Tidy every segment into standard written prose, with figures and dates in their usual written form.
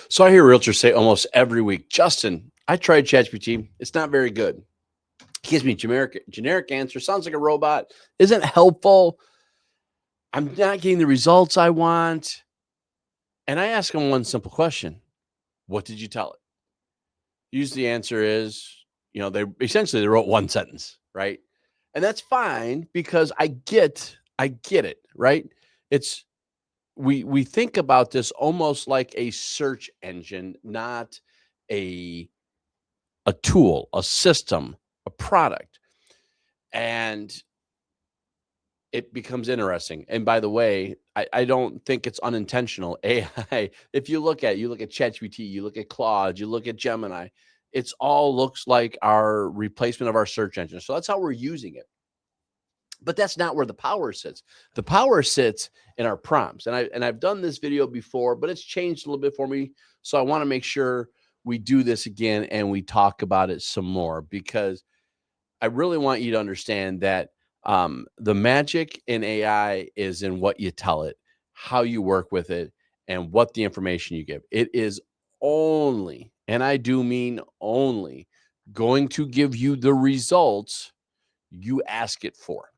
So I hear realtors say almost every week, Justin, I tried ChatGPT. It's not very good. It gives me generic answer. Sounds like a robot. Isn't helpful. I'm not getting the results I want. And I ask them one simple question: what did you tell it? Usually the answer is, they wrote one sentence, right? And that's fine because I get it, right? It's we think about this almost like a search engine, not a a tool, a system, a product. And it becomes interesting. And by the way, I don't think it's unintentional. AI, if you look at ChatGPT, you look at Claude, you look at Gemini, it's all looks like our replacement of our search engine. So that's how we're using it. But that's not where the power sits. The power sits in our prompts. And I've done this video before, but it's changed a little bit for me. So I want to make sure we do this again and we talk about it some more because I really want you to understand that the magic in AI is in what you tell it, how you work with it, and what the information you give. It is only, and I do mean only, going to give you the results you ask it for.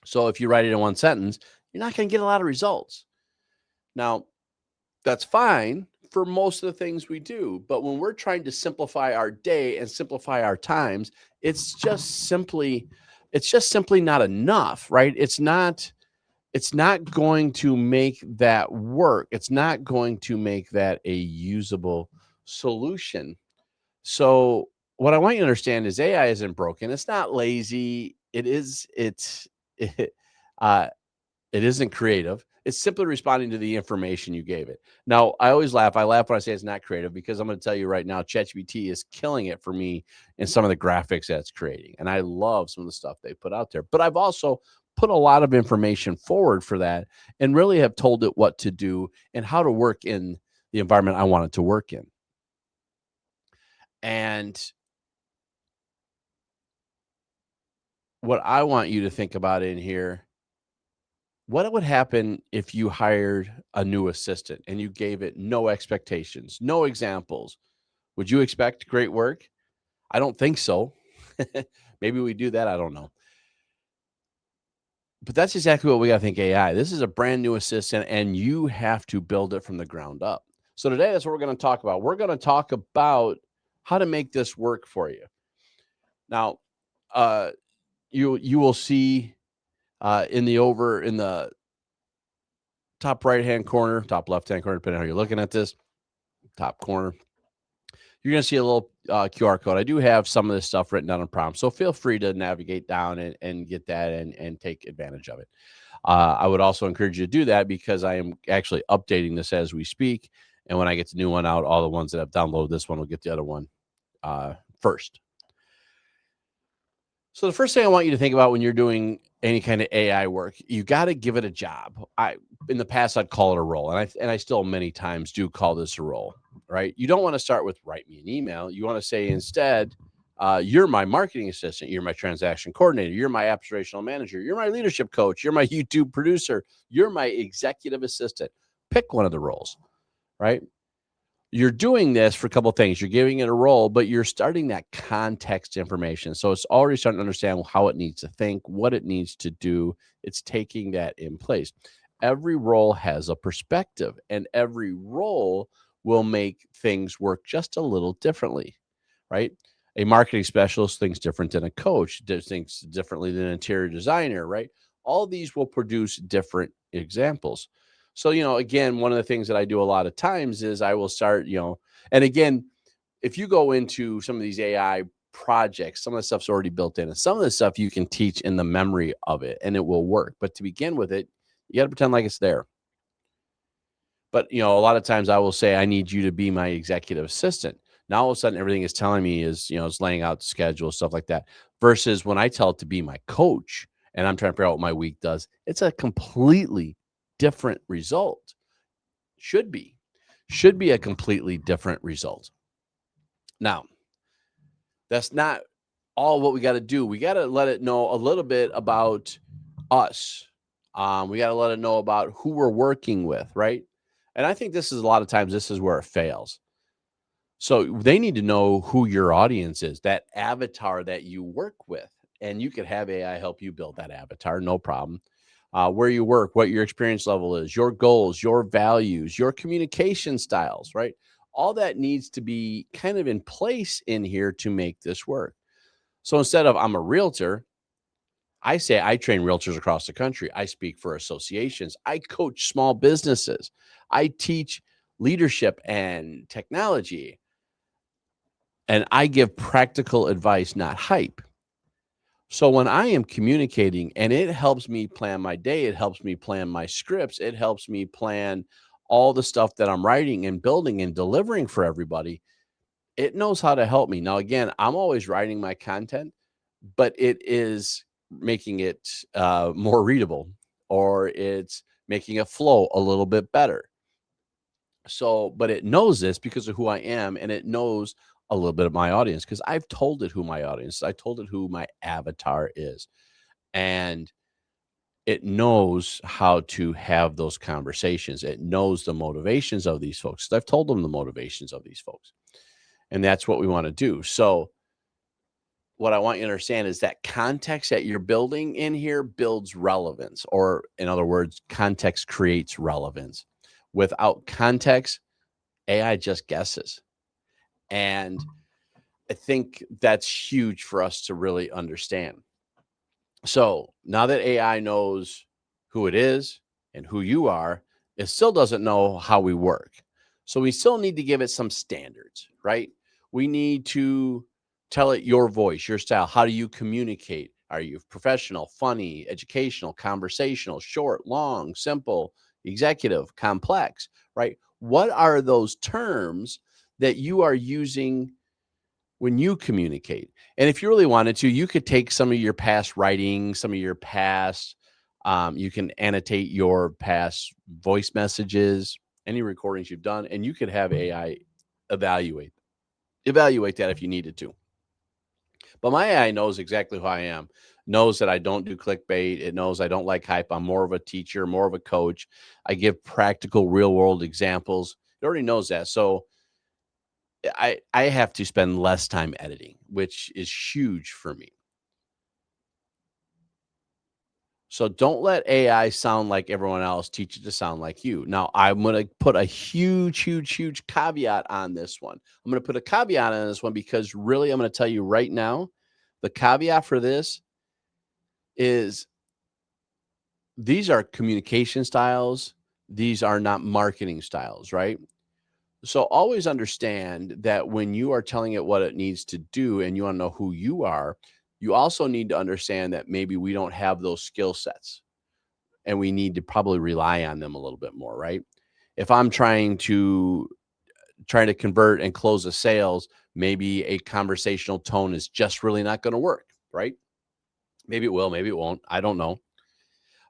So if you write it in one sentence, you're not going to get a lot of results. Now, that's fine for most of the things we do. But when we're trying to simplify our day and simplify our times, it's just simply not enough, right? It's not going to make that work. It's not going to make that a usable solution. So what I want you to understand is AI isn't broken. It's not lazy. It, uh, it isn't creative. It's simply responding to the information you gave it. Now, I always laugh. I laugh when I say it's not creative because I'm going to tell you right now, ChatGPT is killing it for me in some of the graphics that it's creating. And I love some of the stuff they put out there. But I've also put a lot of information forward for that and really have told it what to do and how to work in the environment I want it to work in. And what I want you to think about in here, what would happen if you hired a new assistant and you gave it no expectations, no examples? Would you expect great work? I don't think so. Maybe we do that. I don't know. But that's exactly what we got to think AI. This is a brand new assistant and you have to build it from the ground up. So today, that's what we're going to talk about. We're going to talk about how to make this work for you. Now, uh, you will see in the top right hand corner, top left hand corner, depending on how you're looking at this, top corner, you're going to see a little QR code. I do have some of this stuff written down in prompts, so feel free to navigate down and get that and take advantage of it. I would also encourage you to do that because I am actually updating this as we speak. And when I get the new one out, all the ones that have downloaded this one will get the other one first. So the first thing I want you to think about when you're doing any kind of AI work, you got to give it a job. In the past I'd call it a role, and I still many times do call this a role, right? You don't want to start with write me an email. You want to say instead, you're my marketing assistant, you're my transaction coordinator, you're my operational manager, you're my leadership coach, you're my YouTube producer, you're my executive assistant. Pick one of the roles, right? You're doing this for a couple of things. You're giving it a role, but you're starting that context information. So it's already starting to understand how it needs to think, what it needs to do. It's taking that in place. Every role has a perspective, and every role will make things work just a little differently, right? A marketing specialist thinks different than a coach, thinks differently than an interior designer, right? All these will produce different examples. So, again, one of the things that I do a lot of times is I will start, and again, if you go into some of these AI projects, some of the stuff's already built in, and some of the stuff you can teach in the memory of it and it will work. But to begin with it, you got to pretend like it's there. But, a lot of times I will say, I need you to be my executive assistant. Now, all of a sudden, everything it's telling me is, it's laying out the schedule, stuff like that. Versus when I tell it to be my coach and I'm trying to figure out what my week does, it's a completely different result. Should be a completely different result. Now, that's not all what we got to do. We got to let it know a little bit about us. We got to let it know about who we're working with, right? And I think this is a lot of times this is where it fails. So they need to know who your audience is, that avatar that you work with. And you could have AI help you build that avatar, no problem. Where you work, what your experience level is, your goals, your values, your communication styles, right? All that needs to be kind of in place in here to make this work. So instead of I'm a realtor, I say I train realtors across the country. I speak for associations. I coach small businesses. I teach leadership and technology. And I give practical advice, not hype. So when I am communicating and it helps me plan my day, it helps me plan my scripts, it helps me plan all the stuff that I'm writing and building and delivering for everybody, it knows how to help me. Now, again, I'm always writing my content, but it is making it more readable, or it's making it flow a little bit better. So, but it knows this because of who I am, and it knows a little bit of my audience because I've told it who my audience is. I told it who my avatar is, and it knows how to have those conversations. It knows the motivations of these folks. I've told them the motivations of these folks, and that's what we want to do. So, what I want you to understand is that context that you're building in here builds relevance, or in other words, context creates relevance. Without context, AI just guesses. And I think that's huge for us to really understand. So now that AI knows who it is and who you are, it still doesn't know how we work. So we still need to give it some standards, right? We need to tell it your voice, your style. How do you communicate? Are you professional, funny, educational, conversational, short, long, simple, executive, complex, right? What are those terms that you are using when you communicate? And if you really wanted to, you could take some of your past writing, some of your past, you can annotate your past voice messages, any recordings you've done, and you could have AI evaluate evaluate that if you needed to. But my AI knows exactly who I am, knows that I don't do clickbait. It knows I don't like hype. I'm more of a teacher, more of a coach. I give practical real world examples. It already knows that. So I have to spend less time editing, which is huge for me. So don't let AI sound like everyone else. Teach it to sound like you. Now, I'm going to put a huge, huge, huge caveat on this one. I'm going to put a caveat on this one because really, I'm going to tell you right now, the caveat for this is these are communication styles. These are not marketing styles, right? So always understand that when you are telling it what it needs to do and you want to know who you are, you also need to understand that maybe we don't have those skill sets and we need to probably rely on them a little bit more, right? If I'm trying to convert and close a sales, maybe a conversational tone is just really not going to work, right? Maybe it will, maybe it won't. I don't know.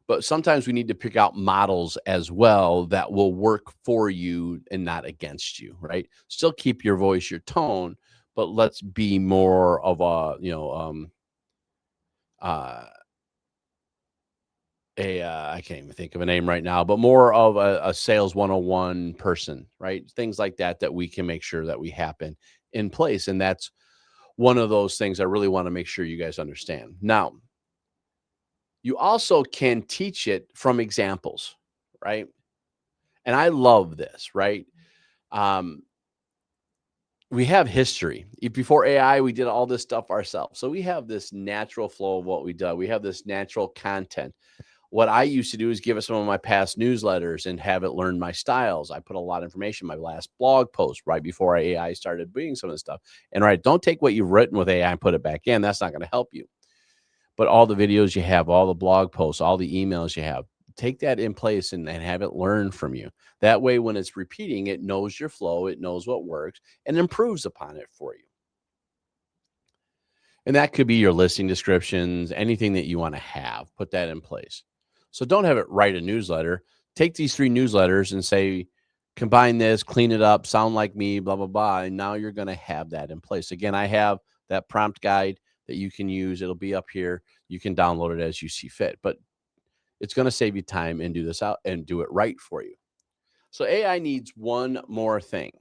But sometimes we need to pick out models as well that will work for you and not against you, right? Still keep your voice, your tone, but let's be more of a, uh, I can't even think of a name right now, but more of a sales 101 person, right? Things like that that we can make sure that we happen in place. And that's one of those things I really want to make sure you guys understand. Now, you also can teach it from examples, right? And I love this, right? Um, we have history. Before AI, we did all this stuff ourselves. So we have this natural flow of what we do. We have this natural content. What I used to do is give it some of my past newsletters and have it learn my styles. I put a lot of information in my last blog post right before AI started doing some of this stuff. And right, don't take what you've written with AI and put it back in. That's not going to help you. But all the videos you have, all the blog posts, all the emails you have, take that in place and have it learn from you. That way, when it's repeating, it knows your flow, it knows what works, and improves upon it for you. And that could be your listing descriptions, anything that you want to have, put that in place. So don't have it write a newsletter. Take these 3 newsletters and say, combine this, clean it up, sound like me, blah, blah, blah. And now you're going to have that in place. Again, I have that prompt guide that you can use. It'll be up here. You can download it as you see fit, but it's going to save you time and do this out and do it right for you. So AI needs one more thing.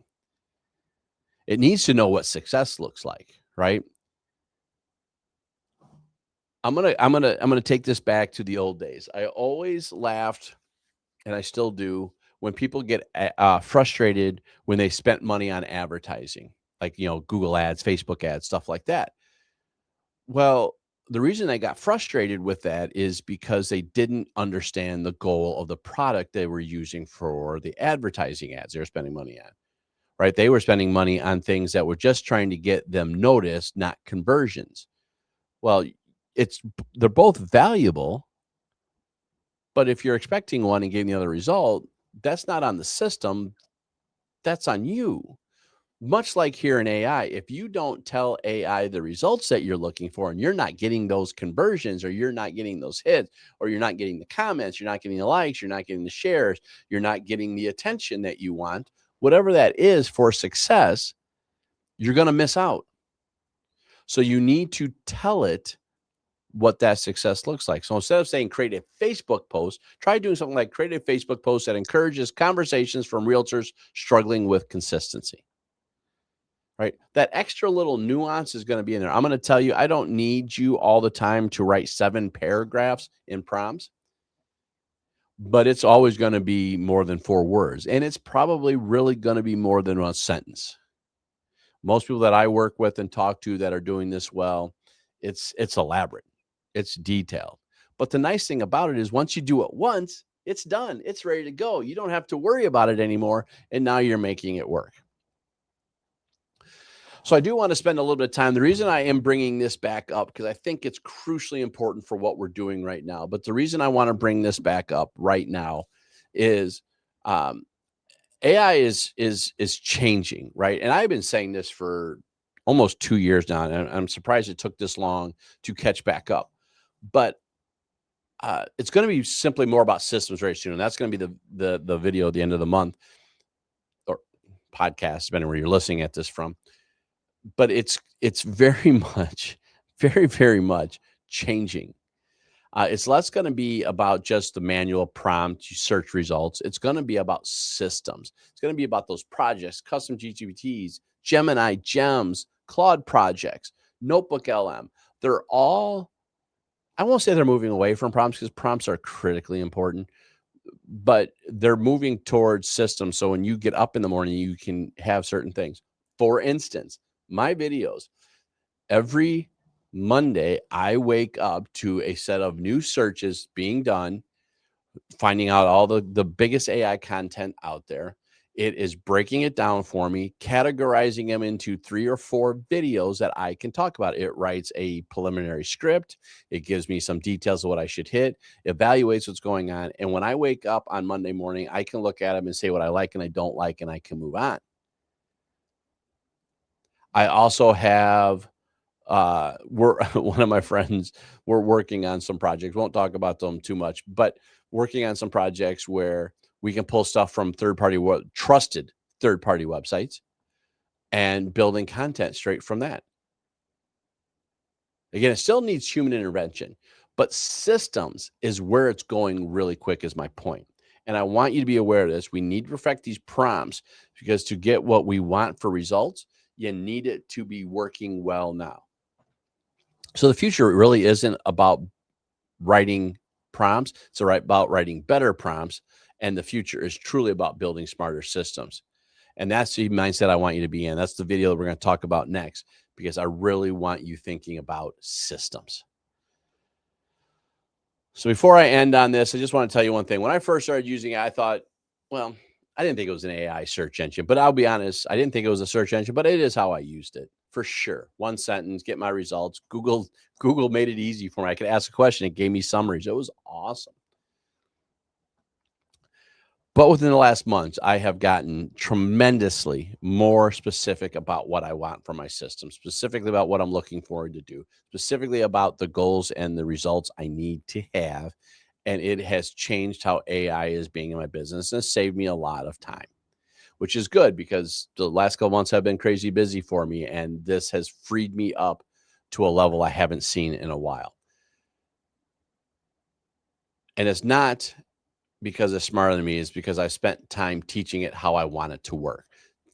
It needs to know what success looks like, right? I'm gonna take this back to the old days. I always laughed, and I still do, when people get frustrated when they spent money on advertising, like Google ads, Facebook ads, stuff like that. Well, the reason I got frustrated with that is because they didn't understand the goal of the product they were using for the advertising ads they were spending money on, right? They were spending money on things that were just trying to get them noticed, not conversions. Well, they're both valuable, but if you're expecting one and getting the other result, that's not on the system, that's on you. Much like here in AI, if you don't tell AI the results that you're looking for and you're not getting those conversions, or you're not getting those hits, or you're not getting the comments, you're not getting the likes, you're not getting the shares, you're not getting the attention that you want, whatever that is for success, you're going to miss out. So you need to tell it what that success looks like. So instead of saying create a Facebook post, try doing something like create a Facebook post that encourages conversations from realtors struggling with consistency. Right? That extra little nuance is going to be in there. I'm going to tell you, I don't need you all the time to write 7 paragraphs in prompts, but it's always going to be more than 4 words. And it's probably really going to be more than one sentence. Most people that I work with and talk to that are doing this well, it's elaborate, it's detailed. But the nice thing about it is once you do it once, it's done. It's ready to go. You don't have to worry about it anymore. And now you're making it work. So I do want to spend a little bit of time. The reason I am bringing this back up, because I think it's crucially important for what we're doing right now. But the reason I want to bring this back up right now is AI is changing, right? And I've been saying this for almost 2 years now, and I'm surprised it took this long to catch back up. But it's going to be simply more about systems very soon, and that's going to be the video at the end of the month, or podcast, depending where you're listening at this from. But it's very much, very, very much changing. It's less going to be about just the manual prompt, you search results. It's going to be about systems. It's going to be about those projects, custom GPTs, Gemini gems, Claude projects, Notebook LM. They're all, I won't say they're moving away from prompts, because prompts are critically important, but they're moving towards systems. So when you get up in the morning, you can have certain things. For instance, my videos, every Monday, I wake up to a set of new searches being done, finding out all the biggest AI content out there. It is breaking it down for me, categorizing them into 3 or 4 videos that I can talk about. It writes a preliminary script. It gives me some details of what I should hit, evaluates what's going on. And when I wake up on Monday morning, I can look at them and say what I like and I don't like, and I can move on. I also have we're one of my friends, we're working on some projects. Won't talk about them too much, but working on some projects where we can pull stuff from trusted third-party websites and building content straight from that. Again, it still needs human intervention, but systems is where it's going really quick, is my point. And I want you to be aware of this. We need to perfect these prompts, because to get what we want for results, you need it to be working well now. So the future really isn't about writing prompts. It's about writing better prompts. And the future is truly about building smarter systems. And that's the mindset I want you to be in. That's the video that we're going to talk about next, because I really want you thinking about systems. So before I end on this, I just want to tell you one thing. When I first started using it, I thought, well, I didn't think it was an AI search engine, but I'll be honest, I didn't think it was a search engine, but it is how I used it for sure. One sentence, get my results. Google made it easy for me. I could ask a question. It gave me summaries. It was awesome. But within the last months, I have gotten tremendously more specific about what I want from my system, specifically about what I'm looking forward to do, specifically about the goals and the results I need to have. And it has changed how AI is being in my business, and saved me a lot of time, which is good, because the last couple months have been crazy busy for me. And this has freed me up to a level I haven't seen in a while. And it's not because it's smarter than me. It's because I spent time teaching it how I want it to work.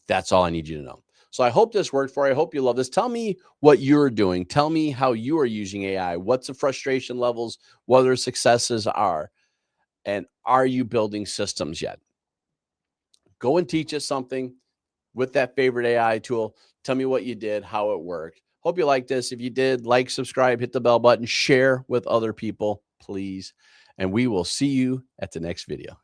That's all I need you to know. So I hope this worked for you. I hope you love this. Tell me what you're doing. Tell me how you are using AI. What's the frustration levels? What their successes are? And are you building systems yet? Go and teach us something with that favorite AI tool. Tell me what you did, how it worked. Hope you like this. If you did, like, subscribe, hit the bell button, share with other people, please. And we will see you at the next video.